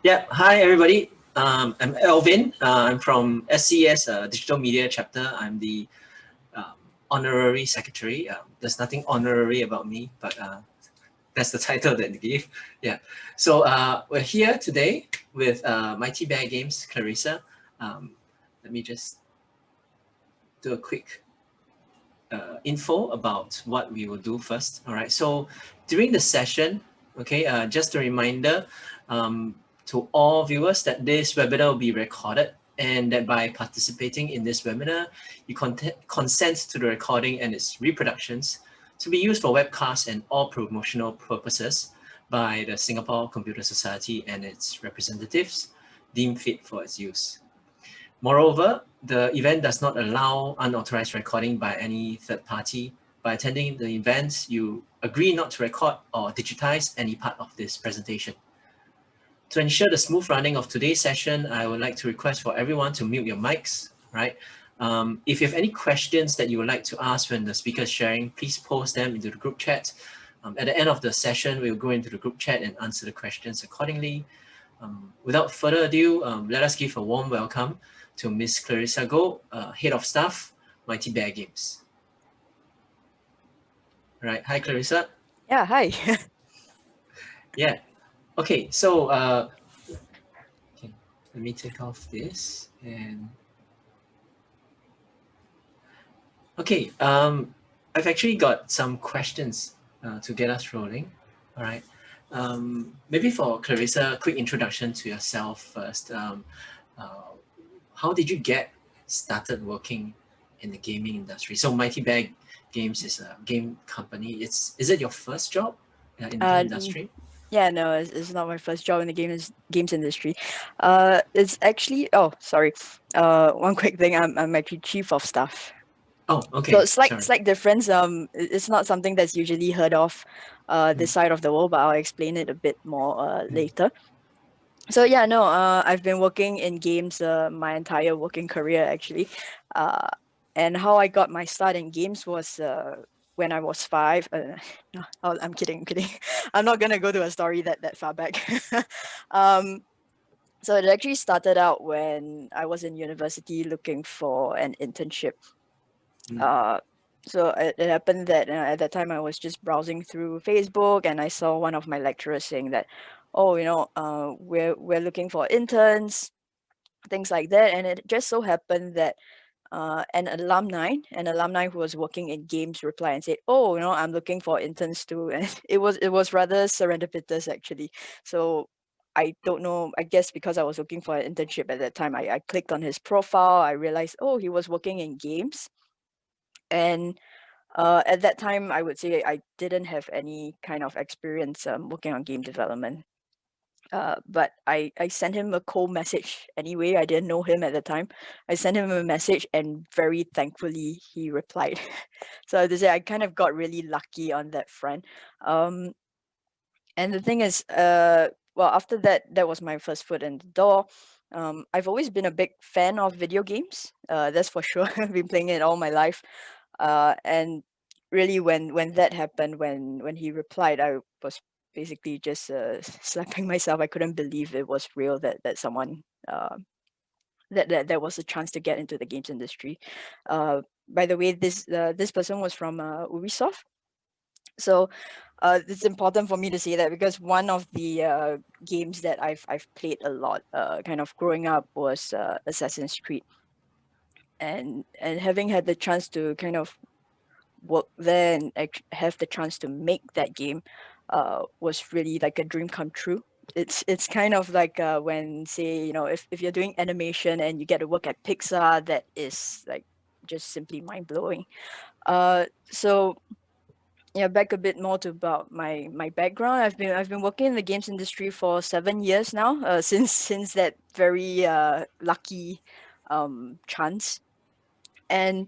Yeah, hi everybody. I'm Elvin. I'm from SCS Digital Media Chapter. I'm the um, honorary secretary. There's nothing honorary about me, but that's the title that they give. Yeah. So we're here today with Mighty Bear Games, Clarissa. Um, Let me just do a quick info about what we will do first. All right. So during the session, okay, just a reminder to all viewers that this webinar will be recorded and that by participating in this webinar, you consent to the recording and its reproductions to be used for webcasts and all promotional purposes by the Singapore Computer Society and its representatives deemed fit for its use. Moreover, the event does not allow unauthorized recording by any third party. By attending the event, you agree not to record or digitize any part of this presentation. To ensure the smooth running of today's session, I would like to request for everyone to mute your mics, right? If you have any questions that you would like to ask when the speaker is sharing, please post them into the group chat. At the end of the session, we'll go into the group chat and answer the questions accordingly. Without further ado, let us give a warm welcome to Miss Clarissa Go, Head of Staff, Mighty Bear Games. Right, hi Clarissa. Yeah, hi. Yeah, okay, so okay, let me take off this and okay, I've actually got some questions to get us rolling. All right, maybe for Clarissa, quick introduction to yourself first. Uh, how did you get started working in the gaming industry? So Mighty Bear Games is a game company. Is it your first job in the N- industry? yeah, no, it's not my first job in the games industry. It's actually sorry. One quick thing. I'm actually chief of staff. Oh, So okay. slight Sorry. slight difference. It's not something that's usually heard of, this Mm, side of the world, but I'll explain it a bit more mm, later. So yeah, no, I've been working in games my entire working career actually, uh, and how I got my start in games was when I was five. No, I'm kidding, I'm kidding. I'm not gonna go to a story that far back. um, so it actually started out when I was in university looking for an internship. mm, Uh, so it happened that at that time I was just browsing through Facebook and I saw one of my lecturers saying that, oh, we're looking for interns, things like that. And it just so happened that an alumni who was working in games replied and said, "Oh, I'm looking for interns too." And it was rather serendipitous actually. So I don't know. I guess because I was looking for an internship at that time, I clicked on his profile. I realized, oh, he was working in games, and at that time, I would say I didn't have any kind of experience working on game development. But I sent him a cold message anyway. I didn't know him at the time. I sent him a message, and very thankfully he replied. So to say, I kind of got really lucky on that front. Um, and the thing is, well, after that, that was my first foot in the door. I've always been a big fan of video games. That's for sure. I've been playing it all my life. And really, when that happened, when he replied, I was basically just slapping myself. I couldn't believe it was real that someone that there was a chance to get into the games industry. By the way, this person was from Ubisoft. So it's important for me to say that because one of the games that I've played a lot, kind of growing up, was Assassin's Creed, and having had the chance to kind of work there and have the chance to make that game was really like a dream come true. It's kind of like when, say, if you're doing animation and you get to work at Pixar, that is like just simply mind blowing. So yeah, back a bit more to about my background. I've been working in the games industry for 7 years now. Since that very lucky chance, and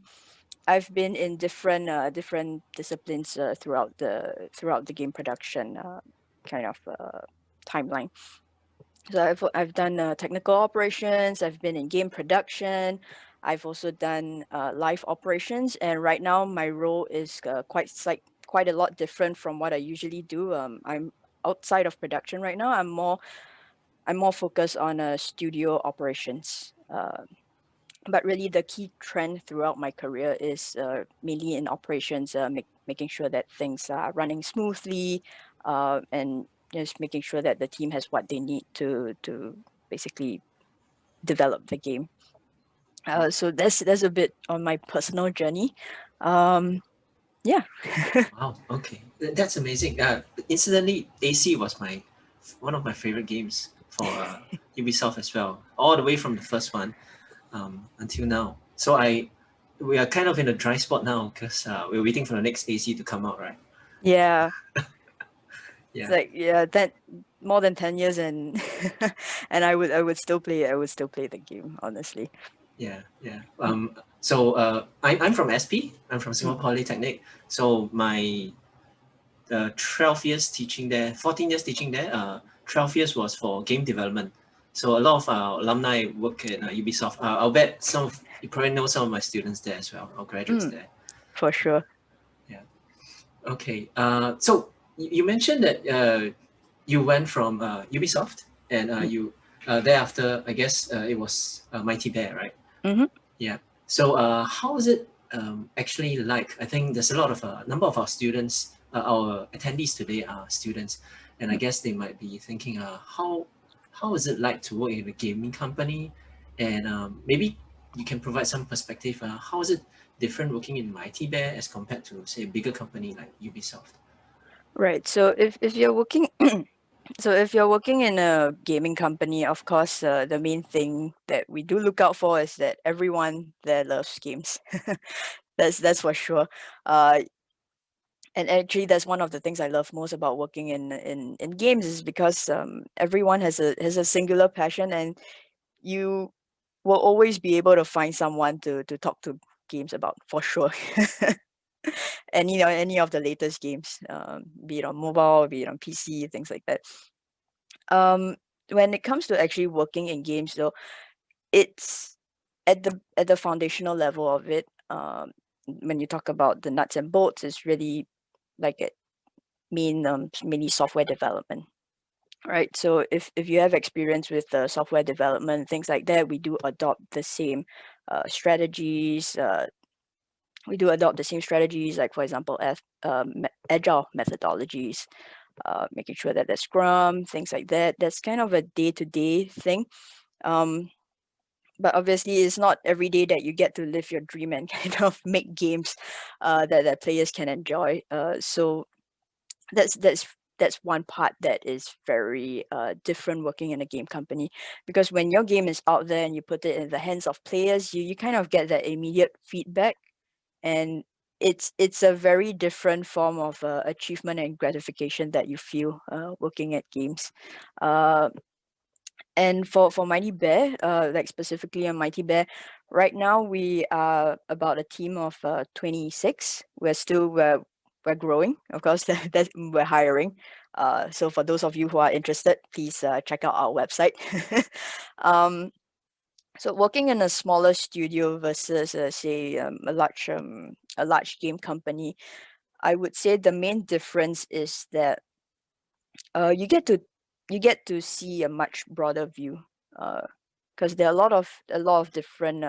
I've been in different disciplines throughout the game production kind of timeline. So I've done technical operations. I've been in game production. I've also done live operations, and right now my role is quite a lot different from what I usually do. I'm outside of production right now. I'm more I'm more focused on studio operations. But really, the key trend throughout my career is mainly in operations, making sure that things are running smoothly, and just making sure that the team has what they need to basically develop the game. So that's a bit on my personal journey. Yeah. Wow. Okay, that's amazing. Incidentally, AC was one of my favorite games for Ubisoft as well, all the way from the first one until now. So we are kind of in a dry spot now because we're waiting for the next AC to come out, right? Yeah. It's Yeah, like, yeah, that more than 10 years, and and I would still play the game, honestly. yeah, yeah. Mm, So I'm from SP. I'm from mm, Singapore Polytechnic. So my 12 years teaching there, 14 years teaching there. 12 years was for game development. So a lot of our alumni work at Ubisoft. I'll bet you probably know some of my students there as well, or graduates mm, there. for sure. Yeah. Okay. So you mentioned that you went from Ubisoft and Mm, you thereafter, I guess it was Mighty Bear, right? mhm, Yeah. So how is it actually like? I think there's a lot of number of our students, our attendees today are students, and I mm. guess they might be thinking, how is it like to work in a gaming company, and maybe you can provide some perspective. How is it different working in Mighty Bear as compared to say a bigger company like Ubisoft? Right. So if you're working so if you're working in a gaming company, of course, the main thing that we do look out for is that everyone there loves games. That's for sure. Uh, and actually, that's one of the things I love most about working in games, is because everyone has a singular passion, and you will always be able to find someone to talk to games about, for sure. Any of the latest games, be it on mobile, be it on PC, things like that. Um, when it comes to actually working in games, though, it's at the foundational level of it. When you talk about the nuts and bolts, it's really like it mainly software development, right? So if you have experience with software development, things like that, we do adopt the same strategies. We do adopt the same strategies, like for example, agile methodologies, making sure that there's Scrum, things like that. That's kind of a day-to-day thing. Um, but obviously, it's not every day that you get to live your dream and kind of make games that players can enjoy. So that's that's that's one part that is very different working in a game company, because when your game is out there and you put it in the hands of players, you kind of get that immediate feedback, and it's a very different form of achievement and gratification that you feel working at games. Uh, and for Mighty Bear, like specifically on Mighty Bear, right now we are about a team of 26. We're growing, of course. That we're hiring. So for those of you who are interested, please check out our website. um, so working in a smaller studio versus say a large game company, I would say the main difference is that uh, you get to you get to see a much broader view, because there are a lot of different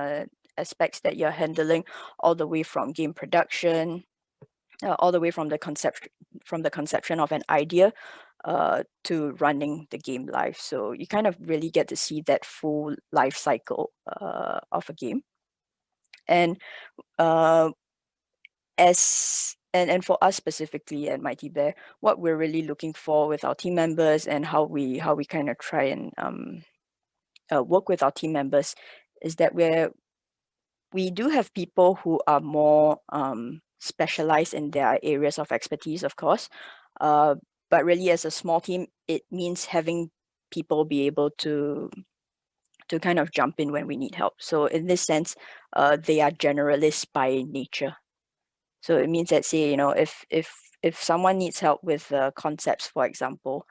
aspects that you're handling, all the way from game production, all the way from the conception of an idea to running the game live. So you kind of really get to see that full life cycle of a game. And uh, and for us specifically at Mighty Bear, what we're really looking for with our team members, and how we kind of try and work with our team members, is that we do have people who are more specialized in their areas of expertise, of course. Uh, but really, as a small team, it means having people be able to kind of jump in when we need help. So in this sense, they are generalists by nature. So it means that, say, if someone needs help with concepts, for example,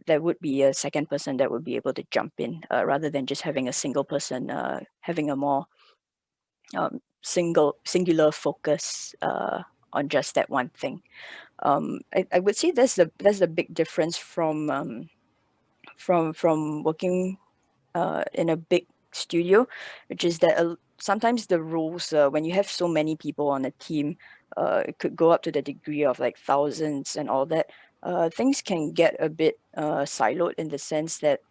there would be a second person that would be able to jump in, rather than just having a single person having a more singular focus on just that one thing. I would say that's the big difference from working in a big studio, which is that sometimes the roles, when you have so many people on a team, it could go up to the degree of like thousands and all that. Things can get a bit siloed in the sense that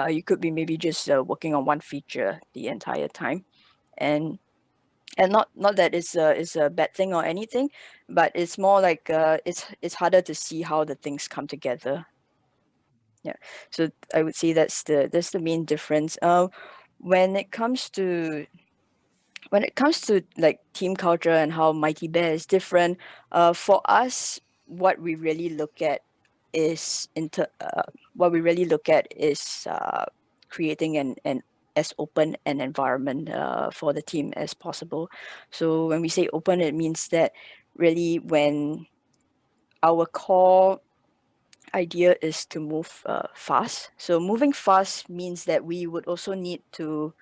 you could be maybe just working on one feature the entire time, and not that it's a bad thing or anything, but it's more like it's harder to see how the things come together. Yeah, so I would say that's the main difference. When it comes to like team culture and how Mighty Bear is different, for us, what we really look at is creating an as open an environment for the team as possible. So when we say open, it means that really when our core idea is to move fast. So moving fast means that we would also need to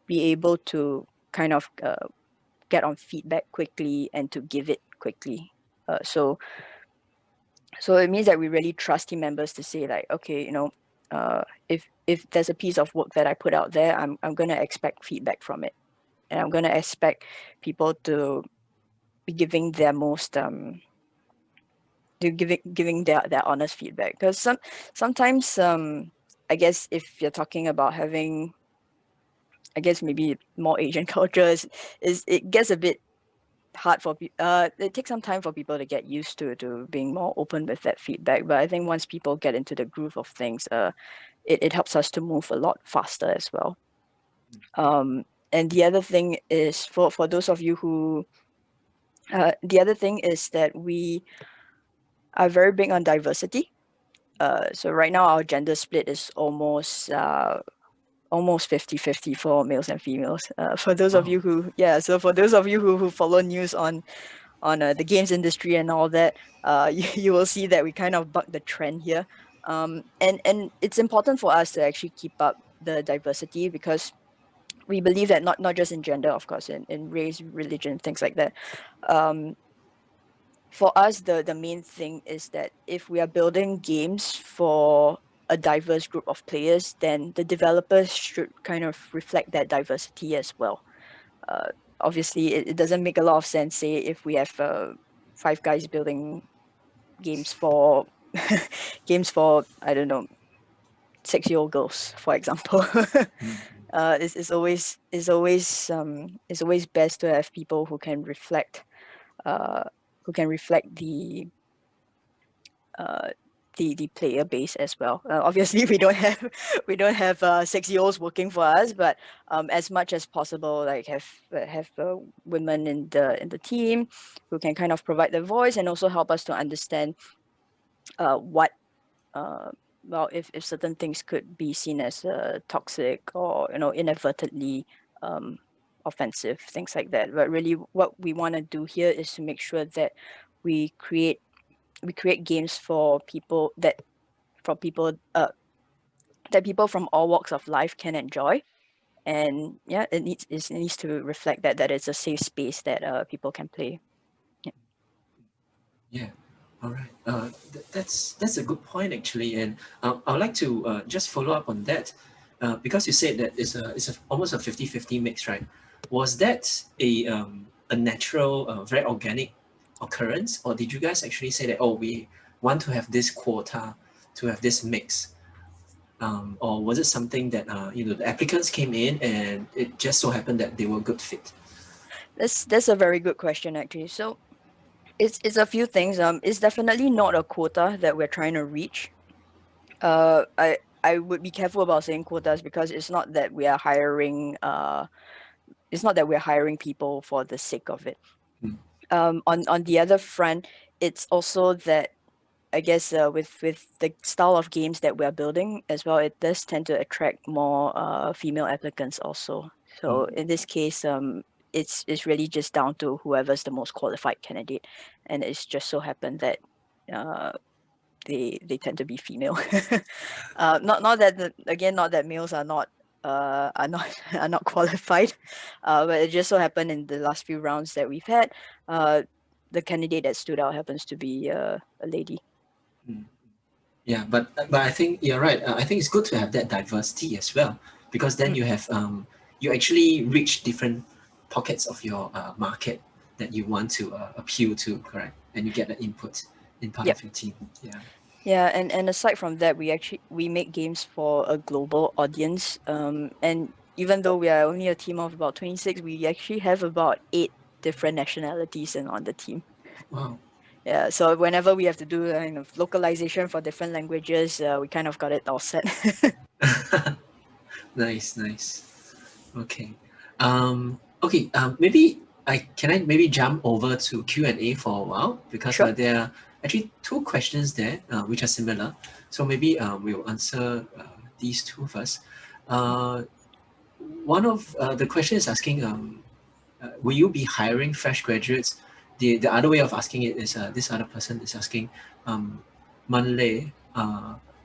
be able to kind of get on feedback quickly and to give it quickly. So it means that we really trust team members to say like, okay, if there's a piece of work that I put out there, I'm gonna expect feedback from it, and I'm gonna expect people to be giving their most giving their honest feedback. Because sometimes I guess if you're talking about having, I guess maybe more Asian cultures, is it gets a bit hard for it takes some time for people to get used to being more open with that feedback. But I think once people get into the groove of things, it helps us to move a lot faster as well. And the other thing is for those of you who the other thing is that we are very big on diversity. So right now our gender split is almost 50-50 for males and females. For those of you who, yeah, so for those of you who follow news on the games industry and all that, you will see that we kind of buck the trend here. And it's important for us to actually keep up the diversity, because we believe that not just in gender, of course, in race, religion, things like that. For us, the main thing is that if we are building games for a diverse group of players, then the developers should kind of reflect that diversity as well. Obviously, it doesn't make a lot of sense, say, if we have 5 guys building games for I don't know, 6-year-old girls, for example. It's always best to have people who can reflect uh, uh, the player base as well. Obviously, we don't have 6-year-olds working for us, but as much as possible, like have women in the team who can kind of provide the voice and also help us to understand what well, if certain things could be seen as toxic or inadvertently offensive, things like that. But really, what we want to do here is to make sure that we create games for people that people from all walks of life can enjoy. And yeah, it needs to reflect that it's a safe space that people can play. Yeah. All right. That's a good point actually, and I would like to just follow up on that, because you said that it's almost a 50-50 mix, right? Was that a natural, very organic occurrence, or did you guys actually say that, oh, we want to have this quota to have this mix, or was it something that the applicants came in and it just so happened that they were a good fit? That's a very good question, actually. So it's a few things. It's definitely not a quota that we're trying to reach. I would be careful about saying quotas, because it's not that we're hiring people for the sake of it. Mm. On the other front, it's also that, I guess, with the style of games that we're building as well, it does tend to attract more female applicants also. So in this case, it's really just down to whoever's the most qualified candidate, and it's just so happened that uh, they tend to be female. Not that not that males are not are not qualified, but it just so happened in the last few rounds that we've had, the candidate that stood out happens to be a lady. Mm. Yeah, but I think you're right. I think it's good to have that diversity as well, because then Mm. you have you actually reach different pockets of your market that you want to appeal to, correct? And you get the input in part Yep. of your team. Yeah. Yeah, and aside from that, we make games for a global audience. And even though we are only a team of about 26, we actually have about 8 different nationalities on the team. Wow. Yeah, so whenever we have to do kind of localization for different languages, we kind of got it all set. Nice, nice. Okay. Okay. Maybe I maybe jump over to Q&A for a while, because Sure. there are actually two questions there which are similar. So maybe we'll answer these two first. Uh, One of the question is asking, will you be hiring fresh graduates? The other way of asking it is this other person is asking, Manlei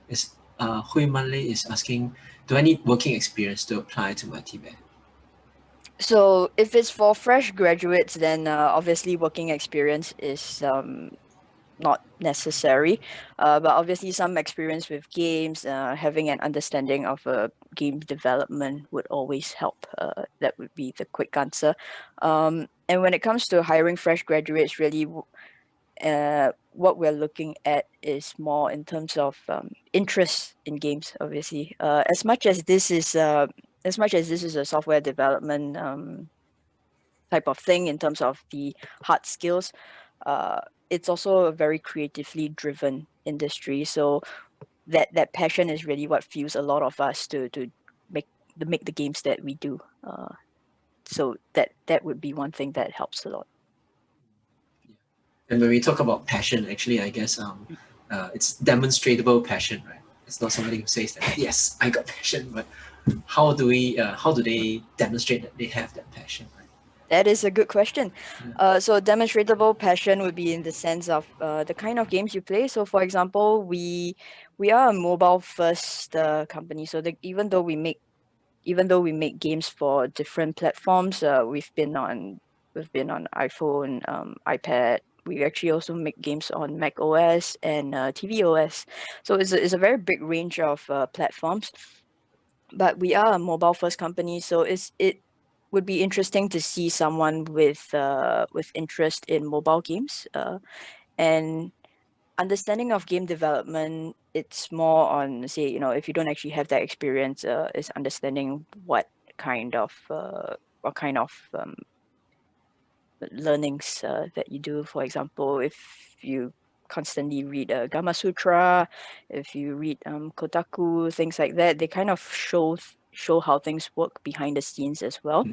is Hui Manlei is asking, do I need working experience to apply to my TBA? So if it's for fresh graduates, then obviously working experience is not necessary. But obviously some experience with games, having an understanding of game development would always help. That would be the quick answer. And when it comes to hiring fresh graduates, really what we're looking at is more in terms of interest in games, obviously. As much as this is a software development type of thing in terms of the hard skills, uh, it's also a very creatively driven industry. So that passion is really what fuels a lot of us to make make the games that we do. So that would be one thing that helps a lot. And when we talk about passion, actually, I guess it's demonstrable passion, right? It's not somebody who says that, yes, I got passion, but how do they demonstrate that they have that passion, right? That is a good question. Yeah. So demonstratable passion would be in the sense of the kind of games you play. So for example, we are a mobile first company. So even though we make games for different platforms, we've been on iPhone, iPad. We actually also make games on Mac OS and tvOS. So it's a very big range of platforms. But we are a mobile first company, so it would be interesting to see someone with interest in mobile games, and understanding of game development. It's more on, say, if you don't actually have that experience, is understanding kind of what kind of learnings that you do. For example, if you constantly read Gama Sutra, if you read Kotaku, things like that, they kind of show how things work behind the scenes as well.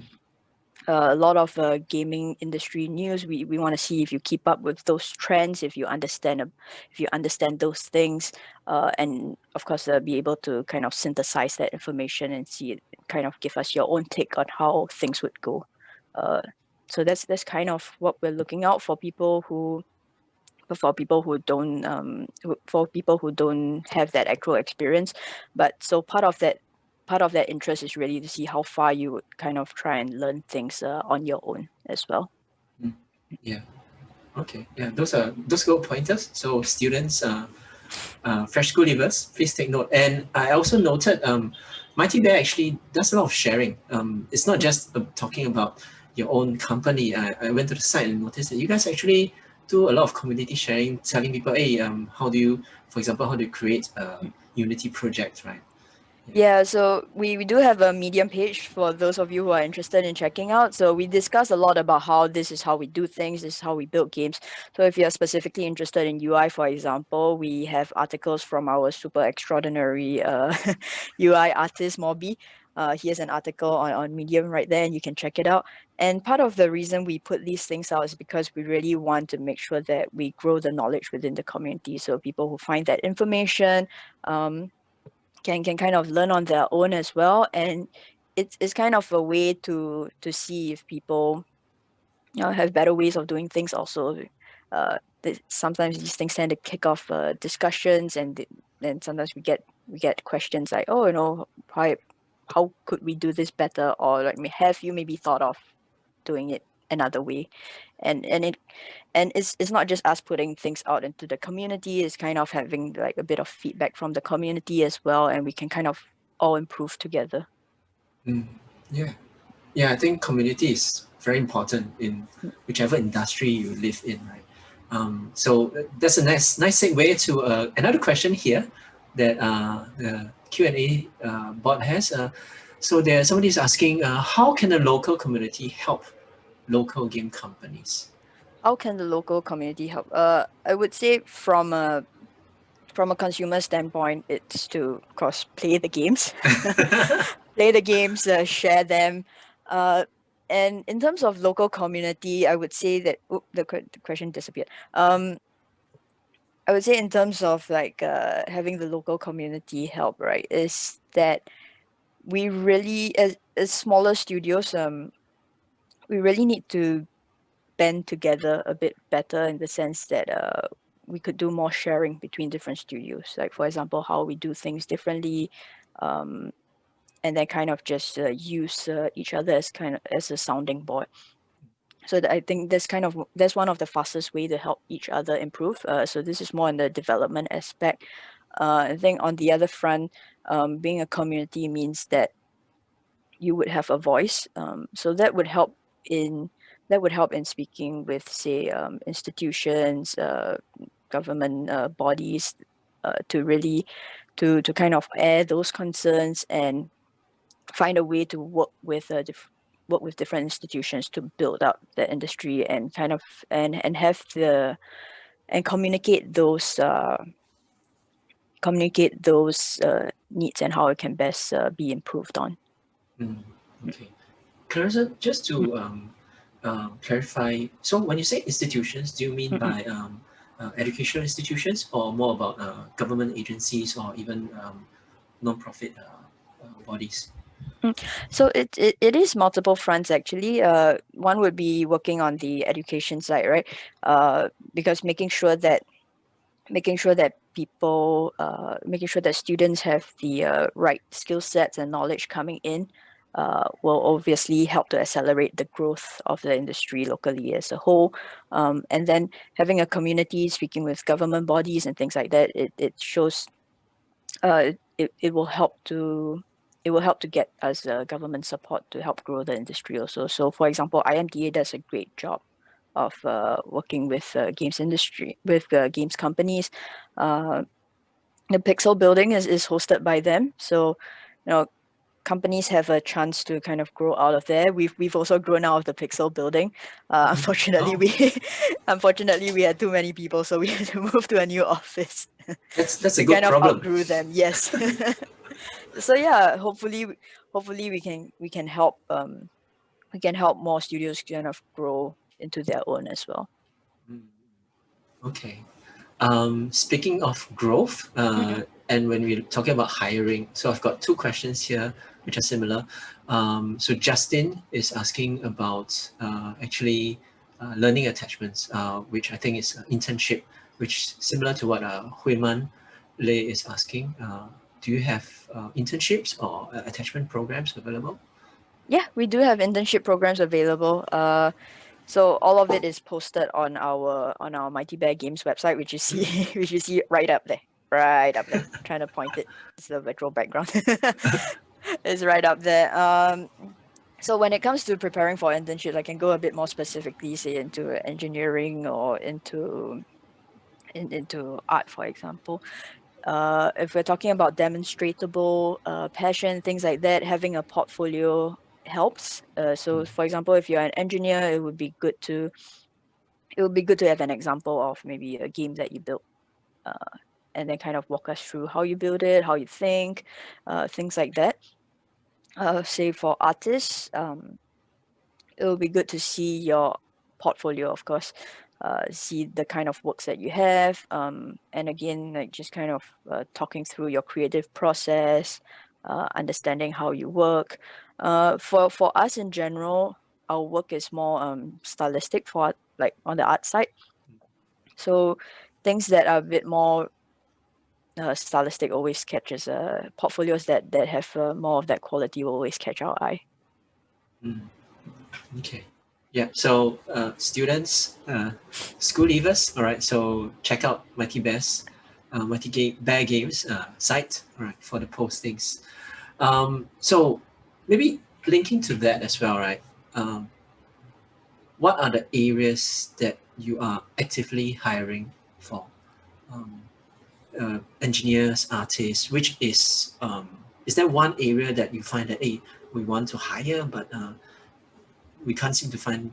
A lot of gaming industry news, we want to see if you keep up with those trends, if you understand those things, and of course be able to kind of synthesize that information and see it, kind of give us your own take on how things would go. uh, so that's kind of what we're looking out for people who for people who don't have that actual experience. But so part of that interest is really to see how far you would kind of try and learn things on your own as well. Mm. Yeah. Okay. Yeah. Those good pointers. So students, fresh school leavers, please take note. And I also noted, Mighty Bear actually does a lot of sharing. It's not just talking about your own company. I went to the site and noticed that you guys actually do a lot of community sharing, telling people, hey, for example, how do you create a Unity project, right? Yeah, so we do have a Medium page for those of you who are interested in checking out. So we discuss a lot about how this is how we do things, this is how we build games. So if you're specifically interested in UI, for example, we have articles from our super extraordinary UI artist, Mobby. He has an article on Medium right there, and you can check it out. And part of the reason we put these things out is because we really want to make sure that we grow the knowledge within the community. So people who find that information, can kind of learn on their own as well. And it's kind of a way to see if people have better ways of doing things also. Sometimes these things tend to kick off discussions, and then sometimes we get questions like, oh, how could we do this better, or like, have you maybe thought of doing it another way. And it's not just us putting things out into the community, it's kind of having like a bit of feedback from the community as well, and we can kind of all improve together. Yeah. Yeah, I think community is very important in whichever industry you live in, right? So that's a nice segue to another question here that the Q&A bot has. So there, somebody is asking, how can the local community help local game companies? How can the local community help? I would say from a consumer standpoint, it's to, of course, play the games, play the games, share them. And in terms of local community, I would say that the question disappeared. I would say in terms of like having the local community help, right, is that we really, as smaller studios, we really need to band together a bit better in the sense that we could do more sharing between different studios. Like for example, how we do things differently, um, and then kind of just use each other as kind of as a sounding board. So I think that's one of the fastest way to help each other improve. So this is more in the development aspect. I think on the other front, being a community means that you would have a voice. So that would help in speaking with, say, institutions, government bodies, to really to kind of air those concerns and find a way to work with different institutions to build up the industry and kind of and have the and communicate those needs and how it can best be improved on. Okay. Clarissa, just Mm. to clarify, so when you say institutions, do you mean Mm-mm. by educational institutions or more about government agencies or even non-profit bodies? So it is multiple fronts actually. One would be working on the education side, right? Because making sure that students have the right skill sets and knowledge coming in will obviously help to accelerate the growth of the industry locally as a whole. And then having a community, speaking with government bodies and things like that, it shows it will help to get us government support to help grow the industry also. So for example, IMDA does a great job of working with games companies. Uh, the Pixel building is hosted by them. So, you know, companies have a chance to kind of grow out of there. We've also grown out of the Pixel building. Unfortunately, Oh, we had too many people, so we had to move to a new office. that's a We good kind of problem. outgrew them. Yes. So yeah, hopefully we can help more studios kind of grow into their own as well. Okay. Speaking of growth, Mm-mm. and when we're talking about hiring, so I've got two questions here which are similar. So Justin is asking about actually learning attachments, which I think is internship, which similar to what Huiman Lei is asking. Do you have internships or attachment programs available? Yeah, we do have internship programs available. So all of it is posted on our Mighty Bear Games website, which you see which you see right up there. Right up there. Trying to point it. It's the virtual background. It's right up there. So when it comes to preparing for internships, I can go a bit more specifically, say into engineering or into art, for example. If we're talking about demonstratable passion, things like that, having a portfolio helps. So for example, if you're an engineer, it would be good to have an example of maybe a game that you built, uh, and then kind of walk us through how you build it, how you think, things like that. Say for artists, it will be good to see your portfolio, of course, see the kind of works that you have, and again, like just kind of talking through your creative process, understanding how you work. For us in general, our work is more stylistic for like on the art side. So things that are a bit more stylistic always catches portfolios that have more of that quality will always catch our eye. Mm, okay. Yeah, so students, school leavers, all right, so check out Mighty Bear's Bear Games site, all right, for the postings. So maybe linking to that as well, right? What are the areas that you are actively hiring for? Um, Engineers, artists, which is there one area that you find that, hey, we want to hire, but we can't seem to find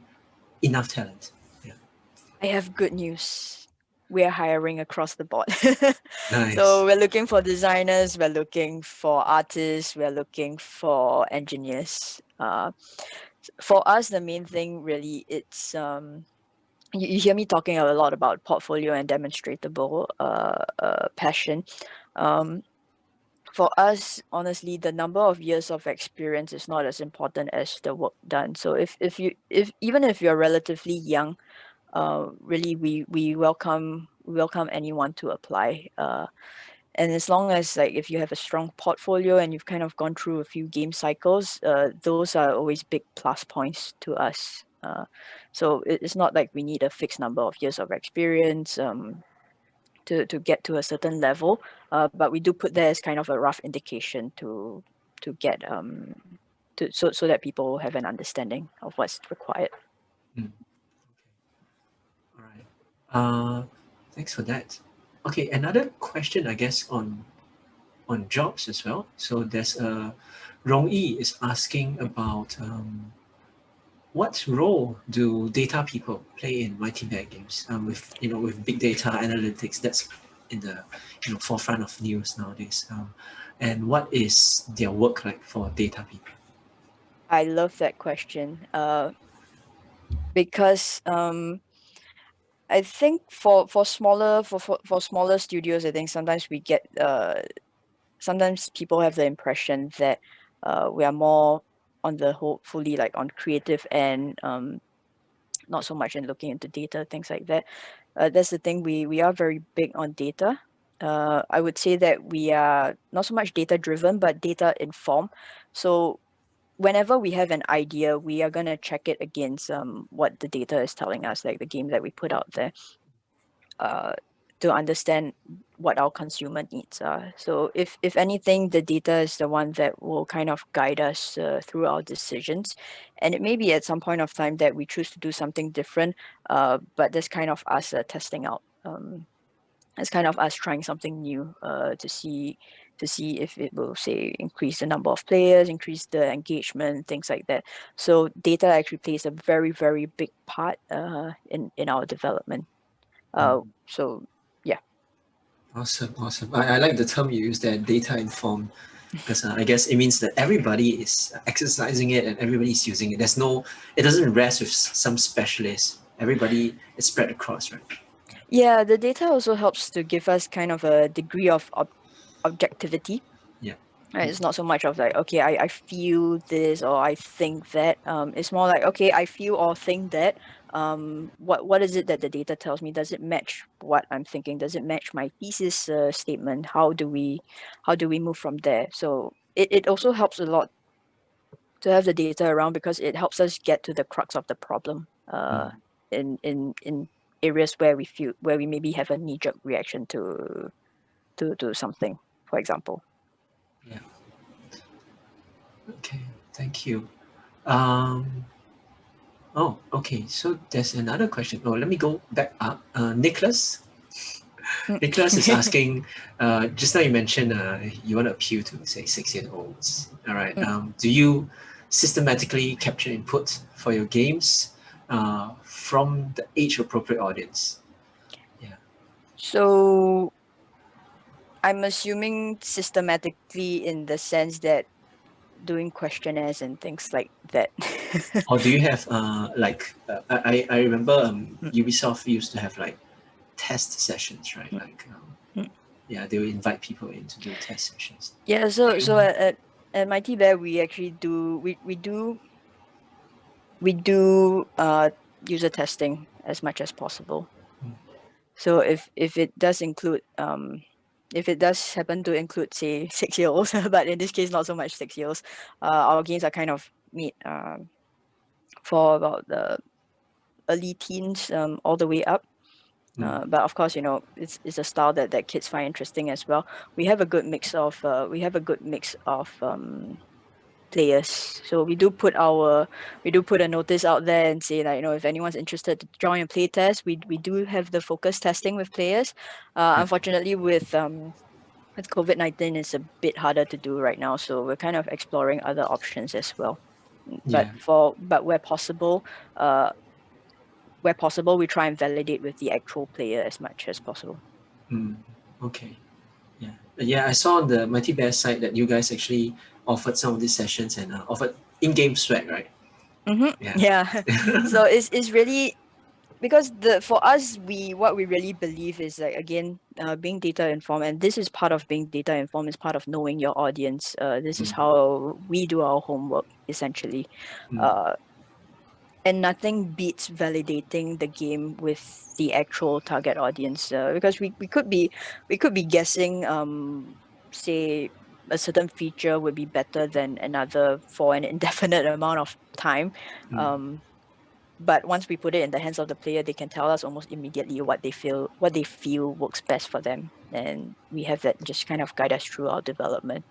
enough talent? Yeah. I have good news. We are hiring across the board. Nice. So we're looking for designers, we're looking for artists, we're looking for engineers. For us, the main thing really, it's you hear me talking a lot about portfolio and demonstratable passion. Um, for us, honestly, the number of years of experience is not as important as the work done. So if even if you're relatively young, really we welcome anyone to apply. And as long as like if you have a strong portfolio and you've kind of gone through a few game cycles, those are always big plus points to us. So it's not like we need a fixed number of years of experience to get to a certain level, but we do put there as kind of a rough indication to get so that people have an understanding of what's required. Mm. All right. Thanks for that. Okay, another question, I guess, on jobs as well. So there's Rong Yi is asking about what role do data people play in Mighty Bear Games? With with big data analytics, that's in the forefront of news nowadays. And what is their work like for data people? I love that question because I think for smaller studios, I think sometimes we get sometimes people have the impression that we are more on the whole fully like on creative and not so much in looking into data, things like that. That's the thing, we are very big on data. I would say that we are not so much data driven, but data informed. So whenever we have an idea, we are going to check it against what the data is telling us, like the game that we put out there, uh, to understand what our consumer needs are. So if anything, the data is the one that will kind of guide us through our decisions. And it may be at some point of time that we choose to do something different, but that's kind of us testing out. It's kind of us trying something new to see if it will say increase the number of players, increase the engagement, things like that. So data actually plays a very, very big part in our development. So yeah. Awesome, awesome. I like the term you use there, data informed, because I guess it means that everybody is exercising it and everybody is using it. It doesn't rest with some specialists. Everybody is spread across, right? Yeah, the data also helps to give us kind of a degree of objectivity. Yeah. Right? It's not so much of like, okay, I feel this or I think that. It's more like, okay, I feel or think that. What is it that the data tells me? Does it match what I'm thinking? Does it match my thesis statement? How do we move from there? So it also helps a lot to have the data around because it helps us get to the crux of the problem in areas where we maybe have a knee-jerk reaction to something, for example. Yeah. Okay. Thank you. Um, oh, okay. So there's another question. Oh, let me go back up. Nicholas. Nicholas is asking, just now you mentioned you want to appeal to, say, 6-year-olds. All right. Do you systematically capture input for your games from the age-appropriate audience? Yeah. So I'm assuming systematically in the sense that doing questionnaires and things like that. Or do you have I remember Mm, Ubisoft used to have like test sessions, right? mm, Like mm. yeah, they will invite people in to do test sessions. Yeah, so at Mighty Bear we actually do we do user testing as much as possible. Mm. So if it does include if it does happen to include say 6-year-olds, but in this case not so much 6-year-olds, our games are kind of made for about the early teens all the way up. But of course, it's a style that kids find interesting as well. We have a good mix of players. So we do put a notice out there and say that, if anyone's interested to join a play test, we do have the focus testing with players. Unfortunately, with COVID-19, it's a bit harder to do right now, so we're kind of exploring other options as well. Yeah. But uh where possible, we try and validate with the actual player as much as possible. Okay. Yeah. Yeah, I saw on the Mighty Bear site that you guys actually offered some of these sessions and offered in-game swag, right? Yeah. Yeah. So it's really because for us, what we really believe is, like, again, being data informed, and this is part of being data informed, is part of knowing your audience. This is how we do our homework, essentially. Uh, and nothing beats validating the game with the actual target audience, because we could be guessing, say, a certain feature would be better than another for an indefinite amount of time. um, but once we put it in the hands of the player, they can tell us almost immediately what they feel works best for them, and we have that just kind of guide us through our development.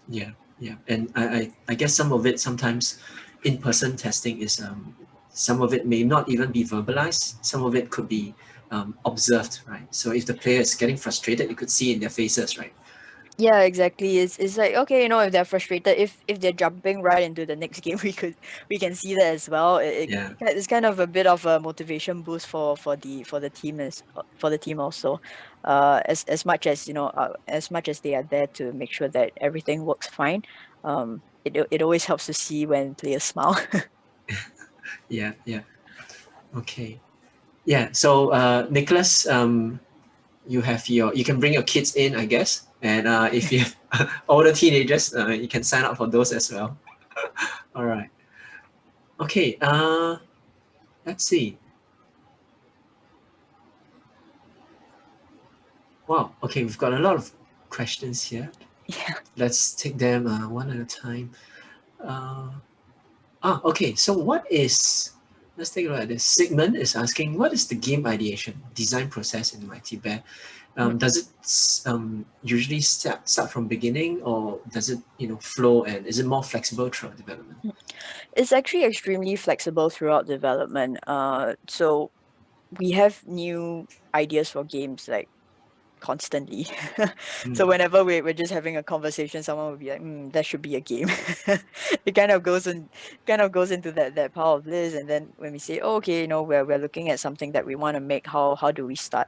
Yeah, yeah, and I guess some of it sometimes in-person testing is some of it may not even be verbalized. Some of it could be observed, right? So if the player is getting frustrated, you could see in their faces, right? Yeah, exactly. It's like, okay, if they're frustrated, if they're jumping right into the next game, we can see that as well. Yeah, It's kind of a bit of a motivation boost for the team, for the team also. As much as they are there to make sure that everything works fine. It always helps to see when players smile. yeah, yeah. Okay. Yeah. So Nicholas, you can bring your kids in, I guess, and if you have older teenagers, you can sign up for those as well. All right. Okay. Let's see. Wow. Okay, we've got a lot of questions here. Yeah. Let's take them one at a time. Uh, okay. So let's take a look at this. Sigmund is asking, what is the game ideation design process in Mighty Bear? Does it usually start from beginning, or does it flow, and is it more flexible throughout development? It's actually extremely flexible throughout development. So we have new ideas for games, like, constantly. So whenever we're just having a conversation, someone will be like, that should be a game. It kind of goes into that pile of list, and then when we say, oh, okay, we're looking at something that we want to make, how do we start?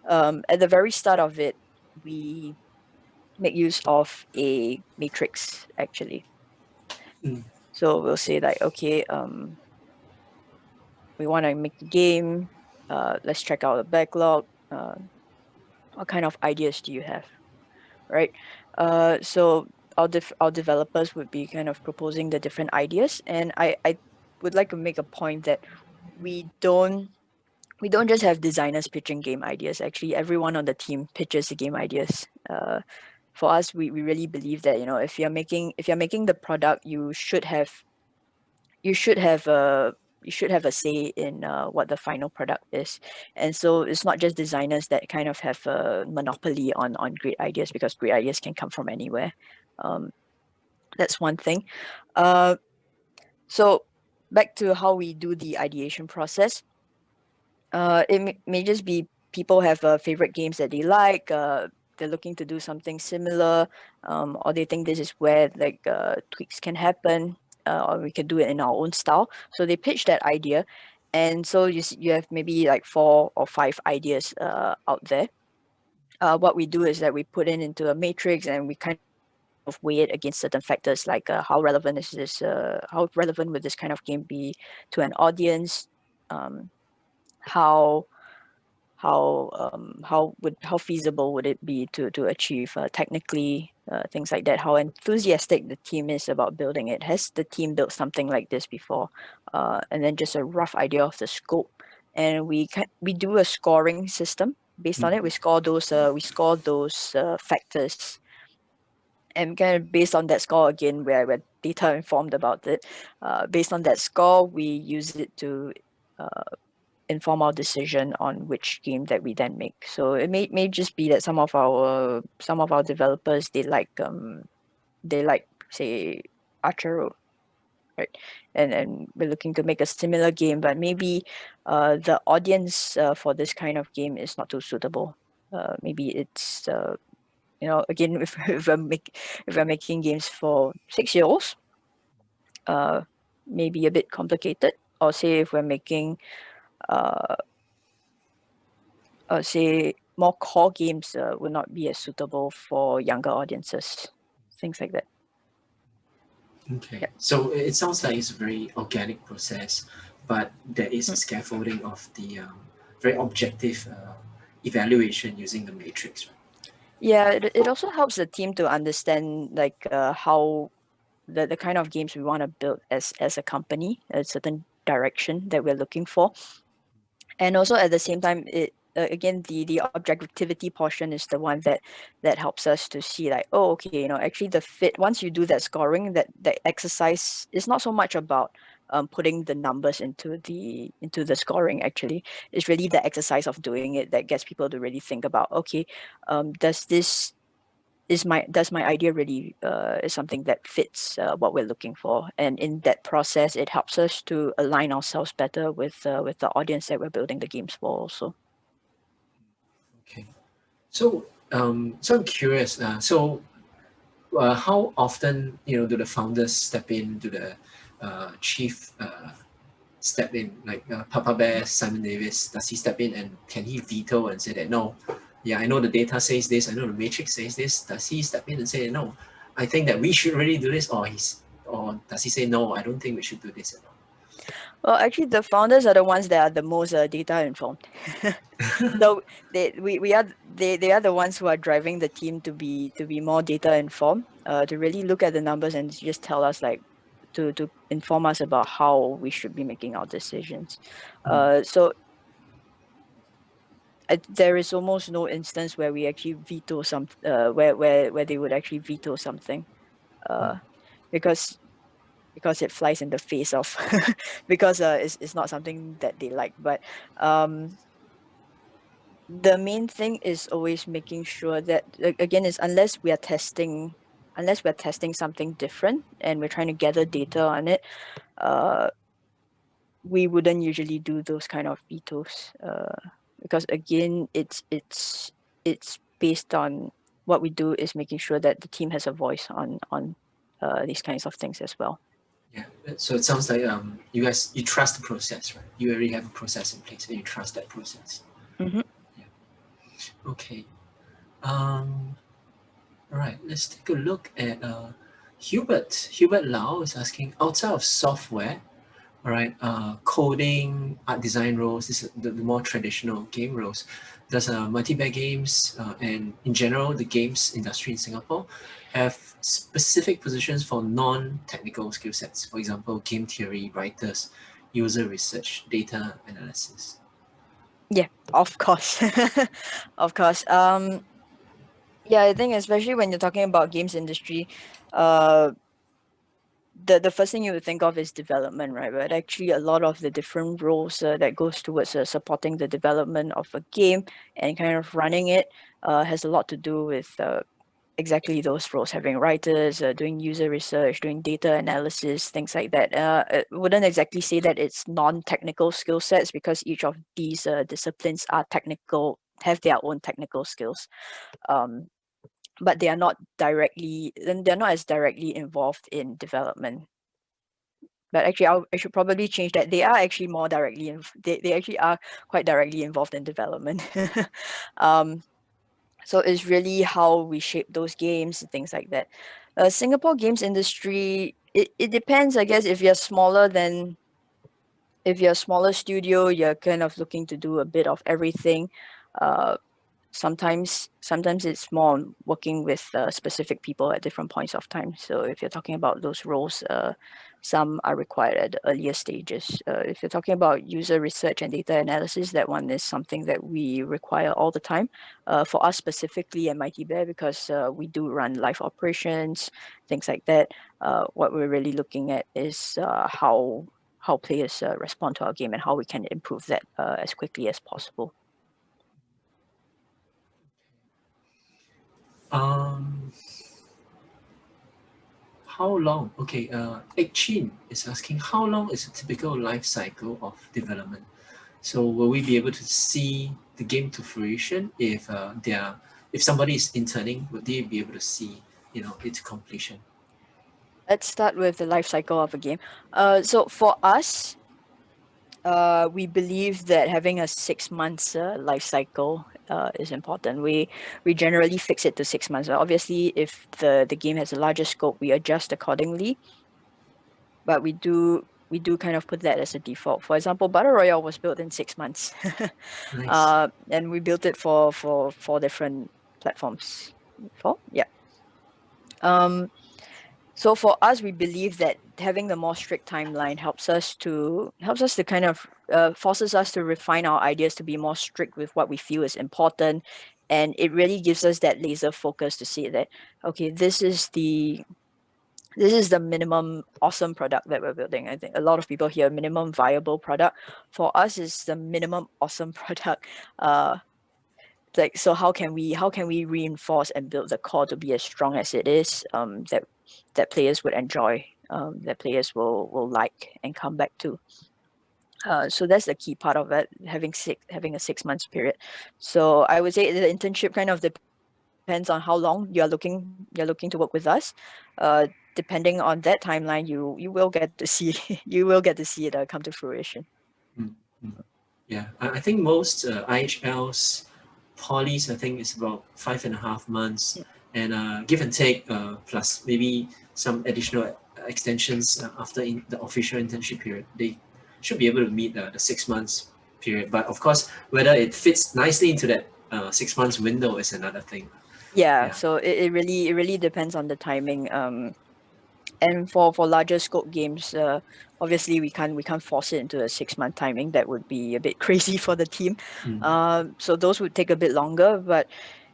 At the very start of it, we make use of a matrix, actually. Mm, So we'll say, like, okay, we want to make the game. Let's check out the backlog. What kind of ideas do you have? Right? So our developers would be kind of proposing the different ideas, and I would like to make a point that we don't we don't just have designers pitching game ideas. Actually, everyone on the team pitches the game ideas. For us, we really believe that, if you're making the product, you should have a say in what the final product is. And so it's not just designers that kind of have a monopoly on great ideas, because great ideas can come from anywhere. um, that's one thing. uh, so back to how we do the ideation process. It may just be people have favorite games that they like. They're looking to do something similar, or they think this is where, like, tweaks can happen, or we can do it in our own style. So they pitch that idea, and so you have maybe like 4 or 5 ideas out there. What we do is that we put into a matrix, and we kind of weigh it against certain factors, like, how relevant would this kind of game be to an audience. Um, how how feasible would it be to achieve, technically, things like that. How enthusiastic the team is about building it. Has the team built something like this before? And then just a rough idea of the scope, and we do a scoring system based on mm, it. We score those factors, and kind of based on that score, again, we're data informed about it. Based on that score, we use it to inform our decision on which game that we then make. So it may just be that some of our developers, they like say Archer, right? And we're looking to make a similar game, but maybe the audience for this kind of game is not too suitable. Maybe it's again, if we're making games for 6-year-olds, maybe a bit complicated. Or say if we're making say more core games would not be as suitable for younger audiences, things like that. Okay, Yeah. so it sounds like it's a very organic process, but there is a scaffolding of the very objective evaluation using the matrix, right? Yeah, it also helps the team to understand like how the kind of games we want to build as a company, a certain direction that we're looking for. And also at the same time, it again, the objectivity portion is the one that helps us to see like, oh, okay, actually the fit, once you do that scoring, that exercise is not so much about putting the numbers into the scoring. Actually, it's really the exercise of doing it that gets people to really think about, okay, does my idea really is something that fits what we're looking for. And in that process, it helps us to align ourselves better with the audience that we're building the games for also. Okay, so I'm curious. How often do the founders step in? Do the chief step in? Like Papa Bear, Simon Davis, does he step in and can he veto and say that no? Yeah, I know the data says this. I know the matrix says this. Does he step in and say no? I think that we should really do this, or does he say no? I don't think we should do this at all. Well, actually, the founders are the ones that are the most data informed. So they are the ones who are driving the team to be more data informed, to really look at the numbers and just tell us like to inform us about how we should be making our decisions. So there is almost no instance where we actually veto where they would actually veto something, uh, because it flies in the face of because it's not something that they like. But the main thing is always making sure that again is unless we're testing something different and we're trying to gather data on it, uh, we wouldn't usually do those kind of vetoes, because again it's based on what we do is making sure that the team has a voice on these kinds of things as well. Yeah, so it sounds like you trust the process, right? You already have a process in place, and you trust that process. Mm-hmm. Yeah. Okay. Um, all right. Let's take a look at Hubert. Hubert Lau is asking, outside of software, all right, coding, art design roles, this is the more traditional game roles. Does multiplayer games and in general the games industry in Singapore have specific positions for non-technical skill sets? For example, game theory, writers, user research, data analysis. Yeah, of course. Of course. Yeah, I think especially when you're talking about games industry, uh the first thing you would think of is development, right? But actually a lot of the different roles that goes towards supporting the development of a game and kind of running it has a lot to do with exactly those roles, having writers, doing user research, doing data analysis, things like that. I wouldn't exactly say that it's non-technical skill sets, because each of these disciplines are technical, have their own technical skills. Um, but they're not as directly involved in development. But actually, I should probably change that. They are actually more directly they actually are quite directly involved in development. um, so it's really how we shape those games, things like that. Singapore games industry, it depends, I guess. If you're a smaller studio, you're kind of looking to do a bit of everything. Uh, sometimes it's more on working with specific people at different points of time. So if you're talking about those roles, some are required at the earlier stages. If you're talking about user research and data analysis, that one is something that we require all the time. For us specifically at Mighty Bear, because we do run live operations, things like that. What we're really looking at is how players respond to our game and how we can improve that as quickly as possible. How long? Okay, Chin is asking, how long is a typical life cycle of development? So will we be able to see the game to fruition if somebody is interning, would they be able to see its completion? Let's start with the life cycle of a game. So for us, we believe that having a 6 months life cycle is important. We generally fix it to 6 months. Obviously, if the game has a larger scope, we adjust accordingly. But we do kind of put that as a default. For example, Battle Royale was built in 6 months, Nice. and we built it for 4 different platforms. 4, yeah. So for us, we believe that having the more strict timeline helps us to kind of forces us to refine our ideas to be more strict with what we feel is important, and it really gives us that laser focus to see that, okay, this is the minimum awesome product that we're building. I think a lot of people hear minimum viable product. For us, it's the minimum awesome product. Like, so how can we reinforce and build the core to be as strong as it is, that players would enjoy, that players will like and come back to. So that's the key part of it, having a 6 months period. So I would say the internship kind of depends on how long you're looking to work with us. Depending on that timeline, you will get to see it come to fruition. Mm, mm. Yeah, I think most IHLs, polys, I think it's about 5.5 months, Yeah. and give and take, plus maybe some additional extensions after the official internship period. They should be able to meet the 6 months period. But of course, whether it fits nicely into that 6 months window is another thing. Yeah, Yeah. so it really depends on the timing. And for larger scope games, obviously we can't force it into a 6 month timing. That would be a bit crazy for the team. Mm, So those would take a bit longer. But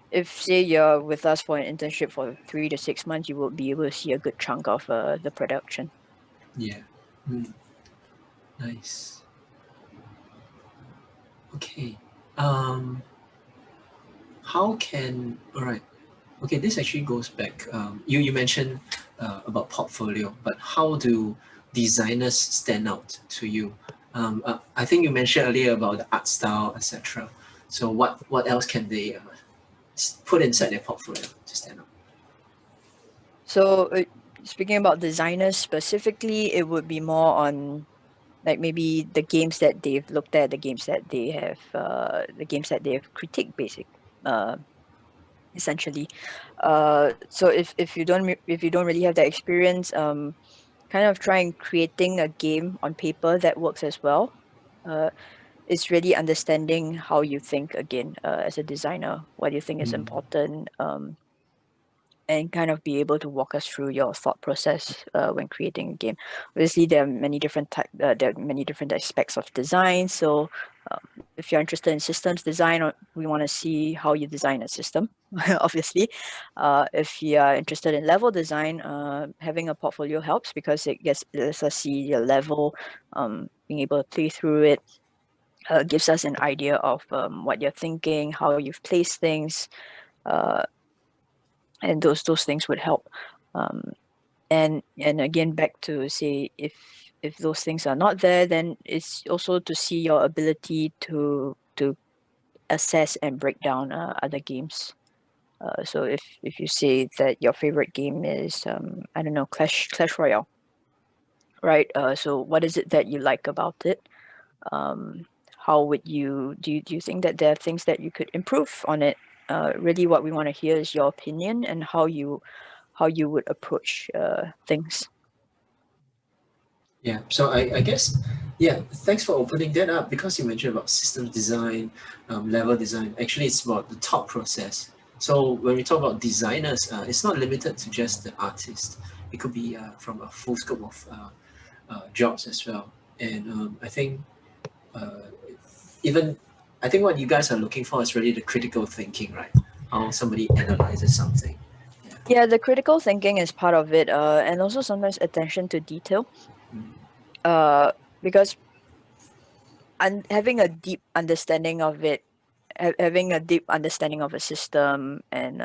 if say you're with us for an internship for 3 to 6 months, you will be able to see a good chunk of the production. yeah. Mm, nice. Okay. Um, how can all right? Okay, this actually goes back. You mentioned about portfolio, but how do designers stand out to you? I think you mentioned earlier about the art style, etc. So what else can they put inside their portfolio to stand out? So speaking about designers specifically, it would be more on like maybe the games that they've looked at, the games that they have critiqued, uh, essentially. So if you don't really have that experience, kind of trying creating a game on paper that works as well. Uh, it's really understanding how you think again, as a designer, what you think is Mm, important, and kind of be able to walk us through your thought process when creating a game. Obviously, there are many different aspects of design. So, if you're interested in systems design, we want to see how you design a system. Obviously, if you are interested in level design, having a portfolio helps because it lets us see your level, being able to play through it. Gives us an idea of what you're thinking, how you've placed things, uh, and those things would help. Um, and again, back to say, if those things are not there, then it's also to see your ability to assess and break down other games. So if you say that your favorite game is, I don't know, Clash Royale, right? So what is it that you like about it? Um, how would you do you think that there are things that you could improve on it? Really, what we want to hear is your opinion and how you would approach things. yeah. So I guess yeah. Thanks for opening that up because you mentioned about system design, level design. Actually, it's about the thought process. So when we talk about designers, it's not limited to just the artist. It could be from a full scope of jobs as well. And I think uh, even I think what you guys are looking for is really the critical thinking, right? How somebody analyzes something. Yeah. Yeah, the critical thinking is part of it, and also sometimes attention to detail. Mm, Uh, because having a deep understanding of it, having a deep understanding of a system and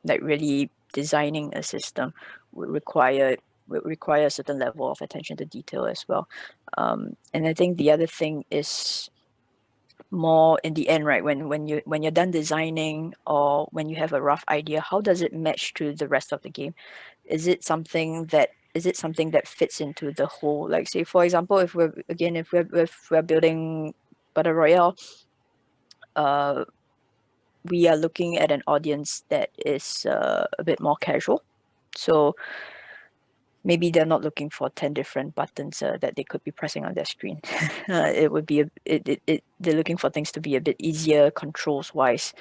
like really designing a system would require a certain level of attention to detail as well. And I think the other thing is more in the end, right? When you're done designing or when you have a rough idea, how does it match to the rest of the game? Is it something that fits into the whole? Like, say for example, if we're building Battle Royale, we are looking at an audience that is a bit more casual. So maybe they're not looking for 10 different buttons that they could be pressing on their screen. It would be they're looking for things to be a bit easier controls wise,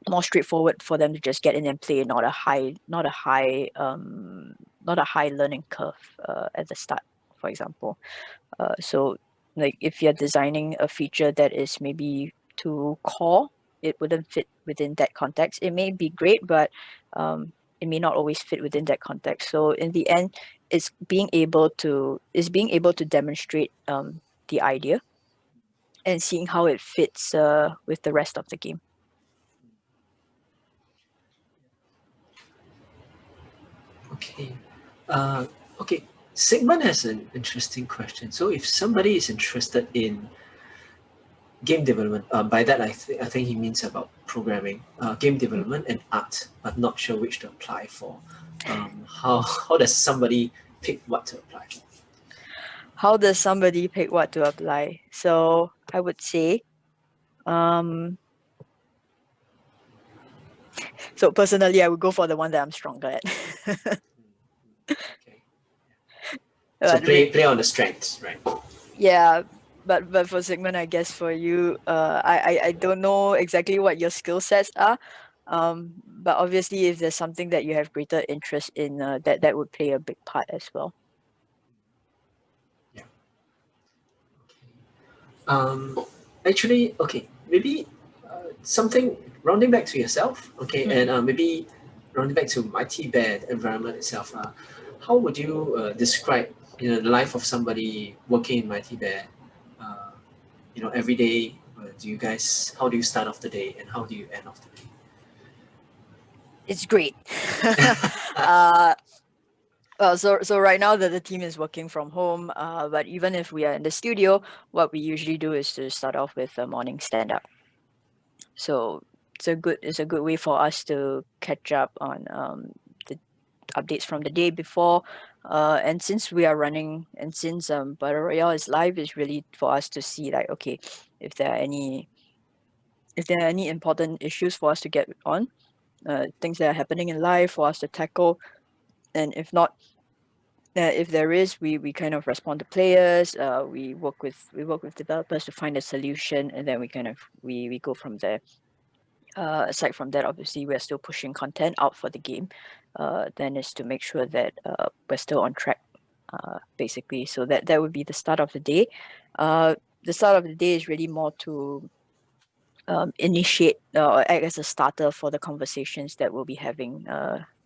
more straightforward for them to just get in and play, not a high learning curve at the start, for example. So like if you're designing a feature that is maybe too core, it wouldn't fit within that context. It may be great, but it may not always fit within that context. So in the end, it's being able to demonstrate the idea and seeing how it fits with the rest of the game. Okay. Okay. Sigmund has an interesting question. So if somebody is interested in game development, by that I think he means about programming, game development and art, but not sure which to apply for. How does somebody pick what to apply for? How does somebody pick what to apply? So I would say, so personally, I would go for the one that I'm stronger at. Okay. So play on the strengths, right? Yeah, but for Sigmund, I guess for you, I don't know exactly what your skill sets are, but obviously, if there's something that you have greater interest in, that would play a big part as well. Yeah. Actually, okay, maybe something rounding back to yourself, okay, and maybe rounding back to Mighty Bear environment itself. How would you describe the life of somebody working in Mighty Bear? Every day. How do you start off the day and how do you end off the day? It's great. Well, so right now the team is working from home, but even if we are in the studio, what we usually do is to start off with a morning stand-up. So it's a good way for us to catch up on the updates from the day before. And since we are running and since Battle Royale is live, it's really for us to see like, okay, if there are any important issues for us to get on, things that are happening in life for us to tackle, and if not, if there is, we kind of respond to players. We work with developers to find a solution, and then we go from there. Aside from that, obviously we're still pushing content out for the game. Then is to make sure that we're still on track, basically. So that would be the start of the day. The start of the day is really more to initiate or act as a starter for the conversations that we'll be having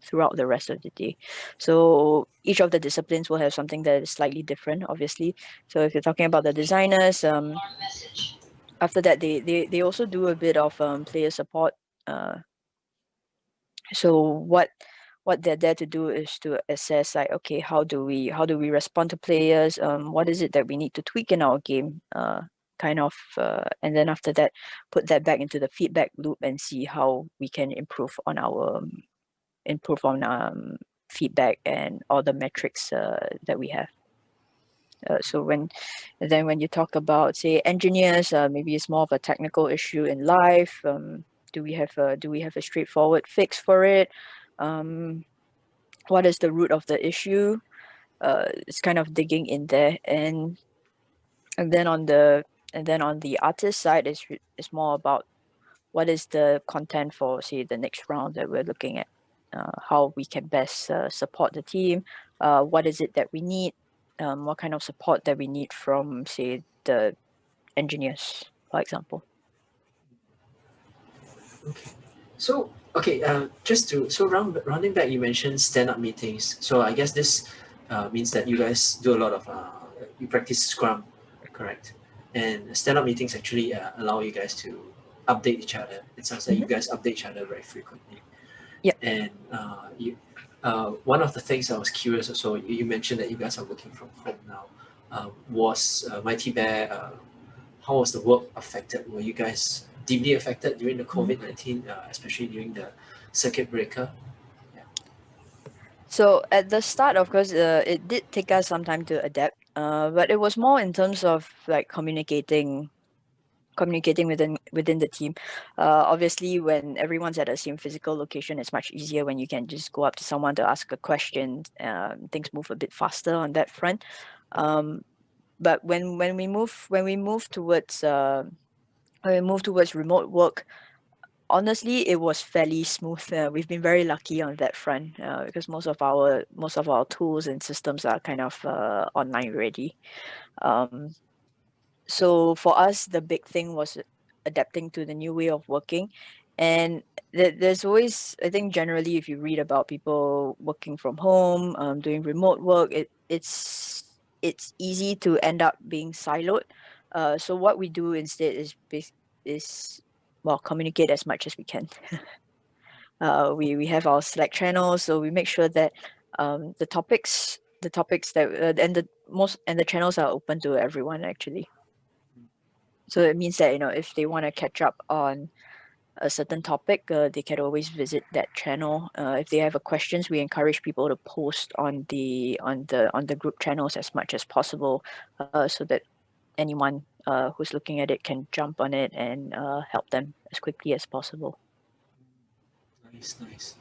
throughout the rest of the day. So each of the disciplines will have something that is slightly different, obviously. So if you're talking about the designers, after that they also do a bit of player support. So what they're there to do is to assess like, okay, how do we respond to players? What is it that we need to tweak in our game? And then after that, put that back into the feedback loop and see how we can improve on feedback and all the metrics that we have. So when you talk about, say, engineers, maybe it's more of a technical issue in life. Do we have a straightforward fix for it? What is the root of the issue? It's kind of digging in there, and then on the artist side, it's more about what is the content for, say, the next round that we're looking at, how we can best support the team, what is it that we need, what kind of support that we need from, say, the engineers, for example. Okay. So rounding back, you mentioned stand-up meetings. So I guess this means that you guys do a lot of you practice Scrum, correct? And stand-up meetings actually allow you guys to update each other. It sounds like you guys update each other very frequently. Yep. And one of the things I was curious, so you mentioned that you guys are working from home now. Was Mighty Bear, how was the work affected? Were you guys deeply affected during the COVID-19, especially during the circuit breaker? So at the start, of course, it did take us some time to adapt, but it was more in terms of like communicating within the team. Obviously, when everyone's at the same physical location, it's much easier when you can just go up to someone to ask a question. Things move a bit faster on that front. But when we move towards remote work, honestly, it was fairly smooth. We've been very lucky on that front because most of our tools and systems are kind of online ready. So for us, the big thing was adapting to the new way of working. And there's always, I think, generally, if you read about people working from home, doing remote work, it's easy to end up being siloed. So what we do instead is well, communicate as much as we can. We have our Slack channel, so we make sure that the topics that and the channels are open to everyone actually. So it means that, if they want to catch up on a certain topic, they can always visit that channel. If they have a questions, we encourage people to post on the group channels as much as possible, so that anyone who's looking at it can jump on it and help them as quickly as possible. Nice, nice.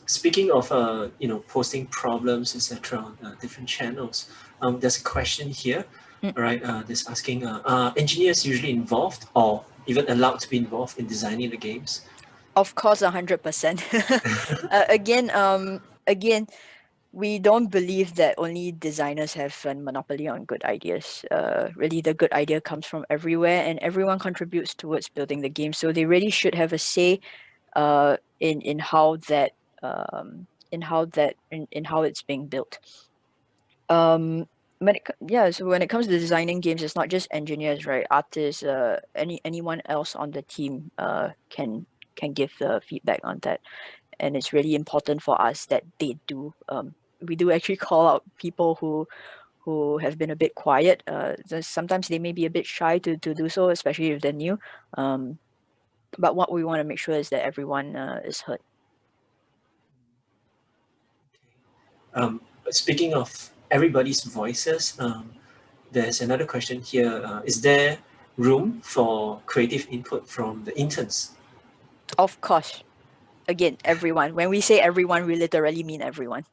Speaking of posting problems, etc., on different channels, there's a question here. All right, this asking, are engineers usually involved or even allowed to be involved in designing the games? Of course, 100%. Again, we don't believe that only designers have a monopoly on good ideas. Really, the good idea comes from everywhere, and everyone contributes towards building the game. So they really should have a say in how that in how it's being built. So when it comes to designing games, it's not just engineers, right? Artists, anyone else on the team can give the feedback on that, and it's really important for us that they do. We do actually call out people who have been a bit quiet. Sometimes they may be a bit shy to do so, especially if they're new. But what we want to make sure is that everyone is heard. Speaking of everybody's voices, there's another question here. Is there room for creative input from the interns? Of course. Again, everyone. When we say everyone, we literally mean everyone.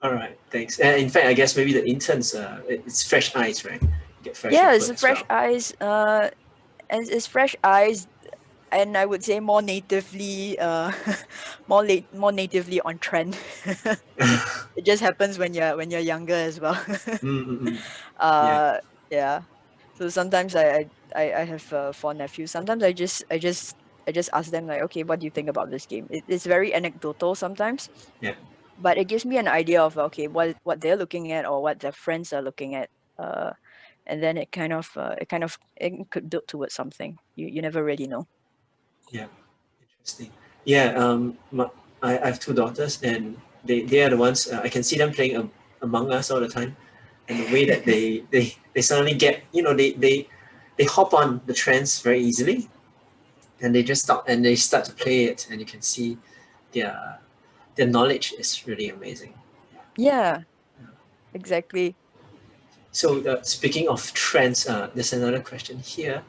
All right, thanks. In fact, I guess maybe the interns, it's fresh eyes, right? Get fresh Yeah, input it's as fresh well. eyes. And it's fresh eyes, and I would say more natively, more natively on trend. It just happens when you're younger as well. Mm-mm-mm. Yeah, uh, yeah. So sometimes I have four nephews. Sometimes I just ask them like, okay, what do you think about this game? It's very anecdotal sometimes, yeah. but it gives me an idea of, okay, what they're looking at or what their friends are looking at. And then it could build towards something. You never really know. Yeah, interesting. Yeah, I have two daughters, and they are the ones I can see them playing Among Us all the time, and the way that they suddenly get they hop on the trends very easily, and they just stop and they start to play it, and you can see their their knowledge is really amazing. Yeah, exactly. So speaking of trends, there's another question here.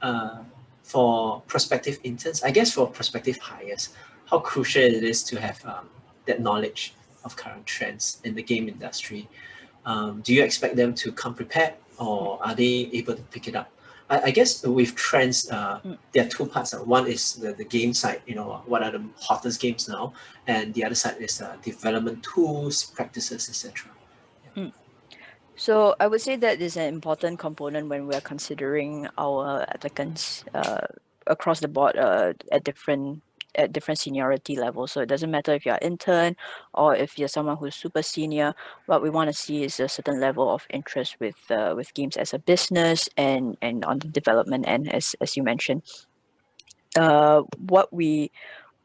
Uh, for prospective interns, I guess for prospective hires, how crucial it is to have that knowledge of current trends in the game industry. Do you expect them to come prepared, or are they able to pick it up? I guess with trends, Mm. there are two parts. One is the game side, what are the hottest games now, and the other side is development tools, practices, etc. Mm. So I would say that is an important component when we're considering our applicants across the board at different at different seniority levels. So it doesn't matter if you're an intern or if you're someone who's super senior. What we want to see is a certain level of interest with games as a business and on the development end, as you mentioned. What we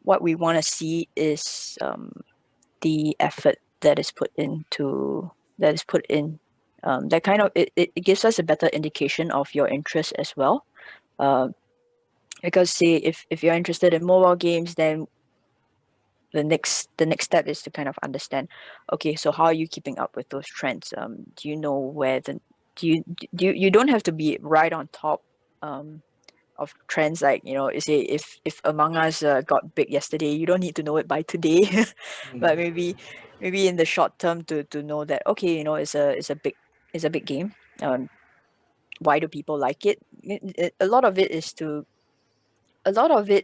want to see is the effort that is put into that kind of it gives us a better indication of your interest as well. Because say if you're interested in mobile games, then the next step is to kind of understand, okay, so how are you keeping up with those trends? Do you know where the you don't have to be right on top of trends, like, you know, you say if Among Us got big yesterday, you don't need to know it by today. But maybe in the short term to know that, okay, you know, it's a big game. Why do people like it? A lot of it